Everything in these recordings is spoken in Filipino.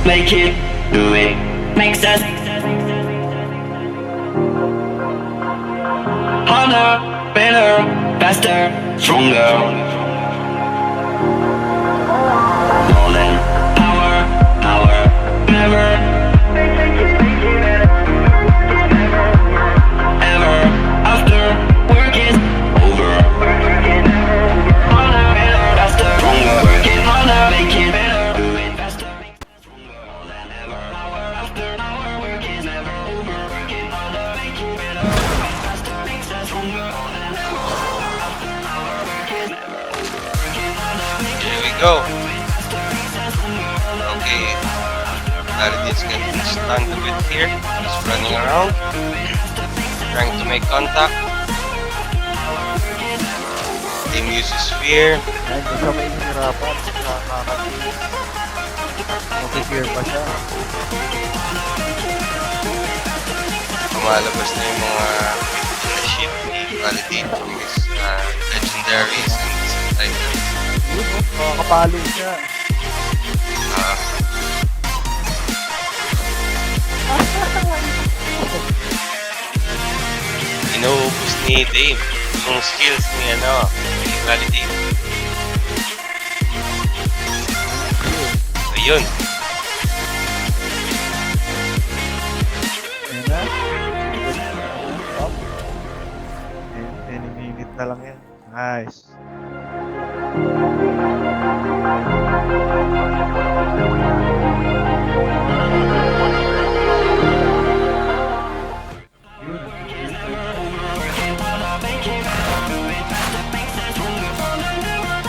make it, do it, makes us harder, better, faster, stronger. More than power, never, ever, after work is over. Harder, better, faster, stronger. Working harder, make it better, do it faster, make it stronger. More than ever, hour after hour, work is never over. Working harder, make it better, do it faster, makes us stronger. More than ever, hour after hour, work is never over. Working harder, make it Here we go. faster, makes us stronger. Okay. Validate's getting stunned a bit here. He's running around. Trying to make contact. Team uses Sphere. Ayan, di siya may hihirapan sa kakating. Makikir pa siya. Lumalabas na yung mga ship ni Validate from his legendaries and his items. Yun, no? Makakapalo siya. Inuubos ni Dave yung skills ni ni Validate. Ayun. Ayan na. Up. Any minute na lang yan. Nice.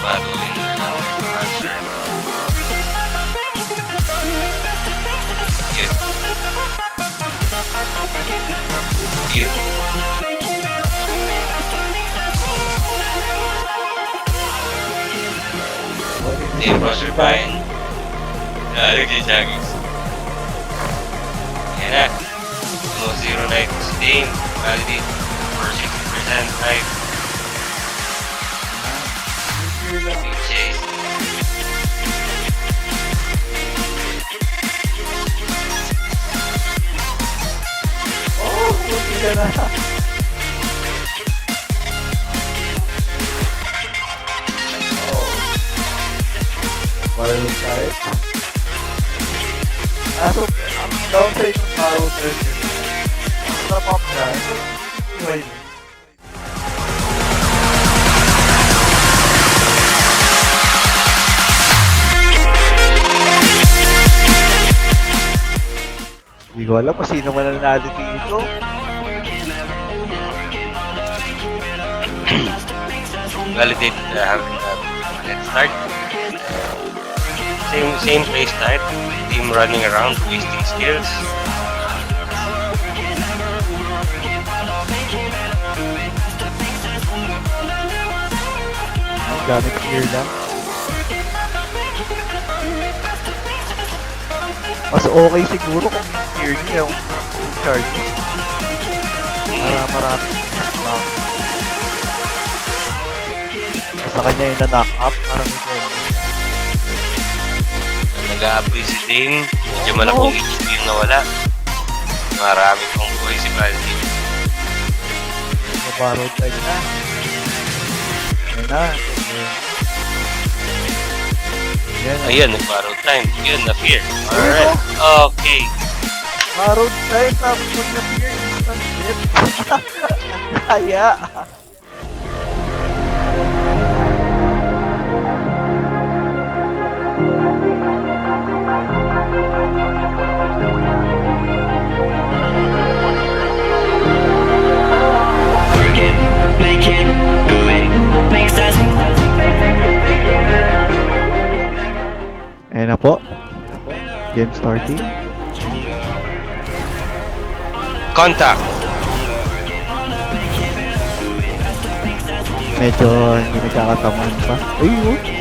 Battling now answer. Yeah. Team Buster Pine. Nalagay Jaggers. Yan na. No zero night si Dame. Validate for 60% life. Team Chase. Oh, buti ka na. Marunong tayo. So, ang downside ng router yun. Ang trap-up na. So, anyway. Hindi ko alam kung sino man ang natin dito. Validate having a head start. Same play start. Team running around, wasting skills. Gamit gear lang. Mas okay siguro kung yung gear niya yung charge. Marami lang. Sa kanya yung na-knock up, parang ito. Nag-a-apply si Dane. Medyo malakong HP yung nawala. Marami pang buhay si Validate. Nabarod tayo na. Ayan na. Ayun, nag-borrow time. Yun, na-fear. Alright. Okay. Barod tayo, tapos pag na-fear, instant hit. Kaya. Work it, make it, do it, makes us Ayan na po. Game starting. Contact. Medyo hindi nagkakatamaan pa. Uy,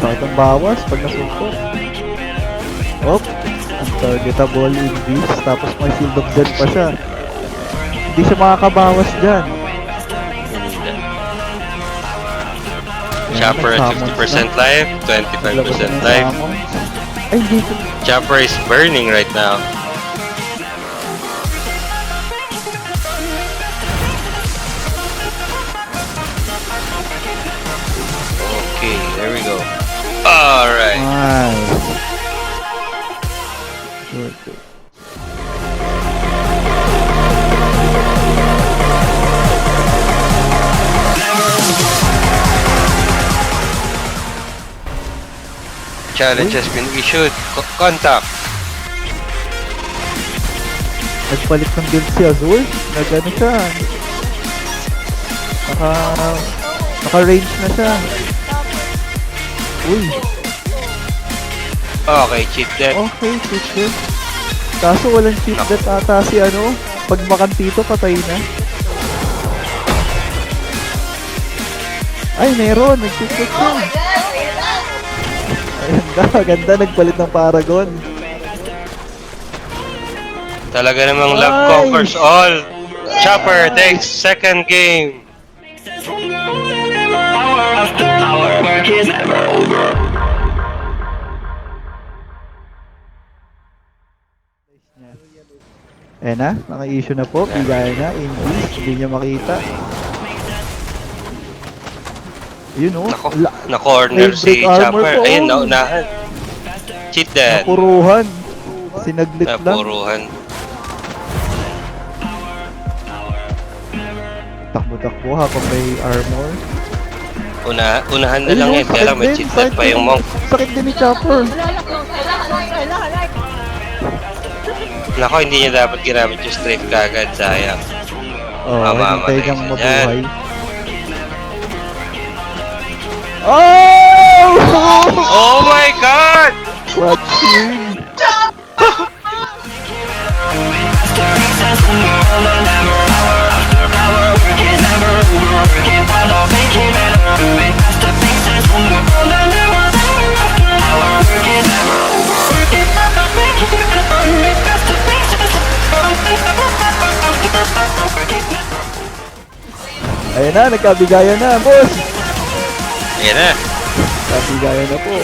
sakit ang bawas pag nasumpot. Oh, untargetable in this. Tapos may shield of death pa siya. Hindi siya makakabawas dyan. Chopper at 50% life, 25% life. Ay, hindi ko. Chopper is burning right now. Okay, there we go. Alright. Nice. Good, good. Challenge has been issued. Contact. Nagpalit ng build si Azul. Nag-ano siya. Naka-range na siya. Uy. Okay, cheat death. Okay, cheat death. Kaso walang cheat death ata si ano. Pag makantito, patay na. Ay, meron. Nag-cheat death siya. Ay, ganda. Nagpalit ng Paragon. Talaga namang Ay! love conquers all. Chopper takes second game. Hour after hour, work is never over. Eh na, naka-issue na po. Bigay na. Invis. Hindi niya makita. Yun o. Na-corner si Break armor Chopper. po. Ayun, naunahan. Cheat death. Napuruhan. Sinaglit lang. Napuruhan. Takbo-takbo habang may armor. Unahan na lang Ayun, yan. Kaya lang may sakit cheat din, death sakit pa yung din. monk. Sakit din ni Chopper. Nako, hindi niya dapat ginamit yung straight kagad. Sayang. Oh, Mamamatay hintay kang siya mabuhay. Oh! Oh my God! Watching! Ayan na, nagkabigayan na, boss! Ayan na. Nagkabigayan na po.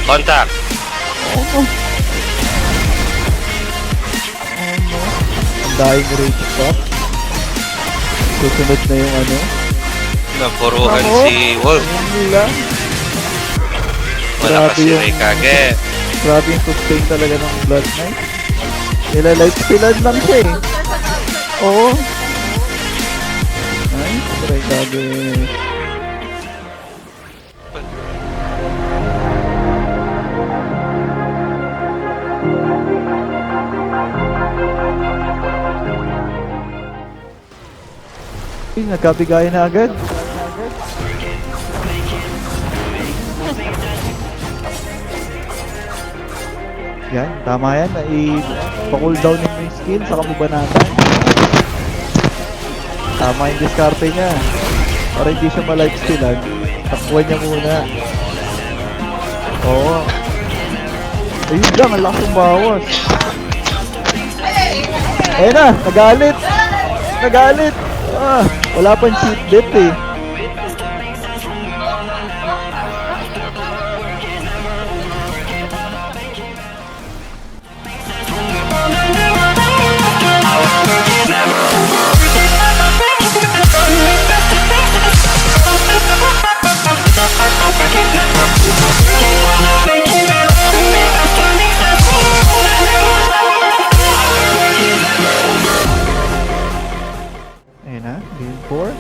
Contact. Oh, no. Ang daing rage pa. Susunod na yung ano. Napuruhan Ako? si Wolf. Ayun lang. Malakas si Grabe yung- Rikage. Grabe yung sustain talaga ng Blood Knight. Nila-lifestealan lang siya eh. Oo. Nice. Grabe. Ay, nagkabigayan na agad. Yan, tama yan. I-cool down mo yung skill, saka mo banatan. Tama yung diskarte niya. Para hindi siya ma-lifestealan, takbuhan niya muna. Oo. Ayun lang, ang lakas ng bawas. Ayun na, nagalit. Nagalit. Ah, wala pang cheat death eh. Ayun na, game 4.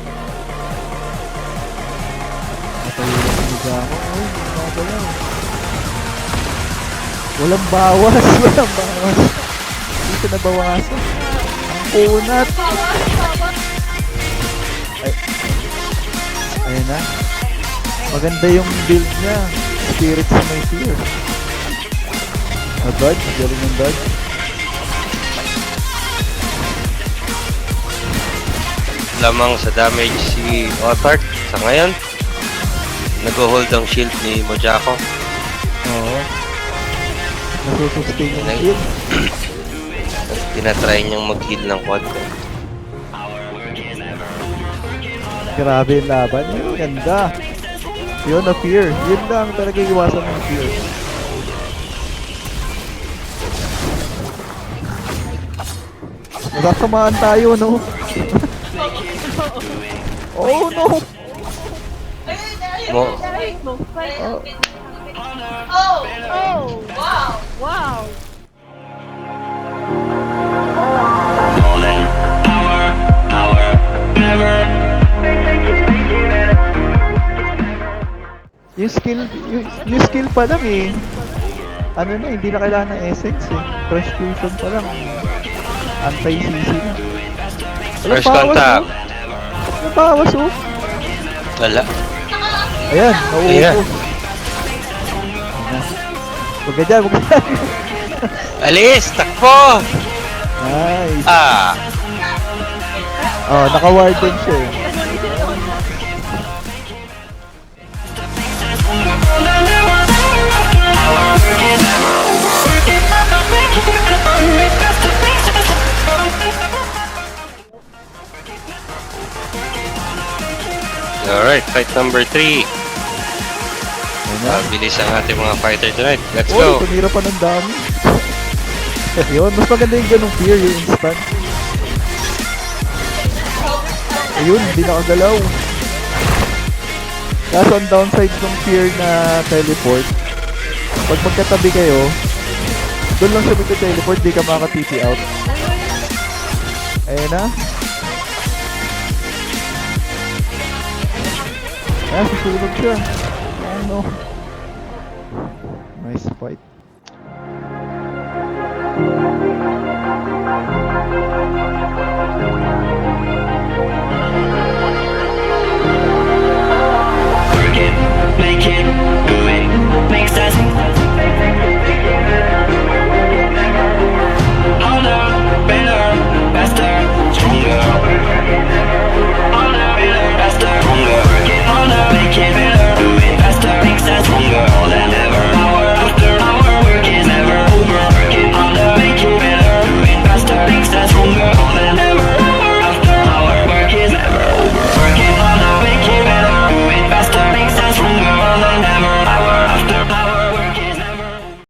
Natahirap ang liga ako. Uy, gumagalaw. Walang bawas, walang bawas. Dito na bawasan. Ang unat. Ay. Ayun na. Maganda yung build niya. Spirit sa may fear. Na-dodge, galing yung dodge. Lamang sa damage si Otart sa ngayon. Nag-hold ang shield ni Mojako. Oo. Nasusustain yung Ay. shield. Tinatry niyang mag-heal ng quadro. Grabe yung laban. Yun, ganda. Yun na fear. Yun lang talaga iwasan ng fear. Nasasamahan tayo, no? Oh, no! Mo, Wow. Golden power, power, never. Yung skill pa lang eh. Ano na, hindi na kailangan ng essence eh. Transfusion pa lang. Anti-CC na. Wala first bawas, contact. oh. Wala bawas, oh. Wala. Ayan, Ayan. nauubos. Huwag ka dyan, huwag ka dyan. Alis! Takbo! Nice. Ah! Oh, naka-warden siya eh. Alright, fight number 3. Ayan na. Bilis ang ating mga fighter tonight. Let's Uy, go! tumira pa ng dami. Yun, mas maganda yung ganung fear, yung instant. Ayun, hindi nakagalaw. Kaso ang downside ng fear na teleport, pag magkatabi kayo, doon lang siya magka-teleport, di ka makaka-TP out. Ayan na. Ayan, susunod siya. Oh no. Nice fight.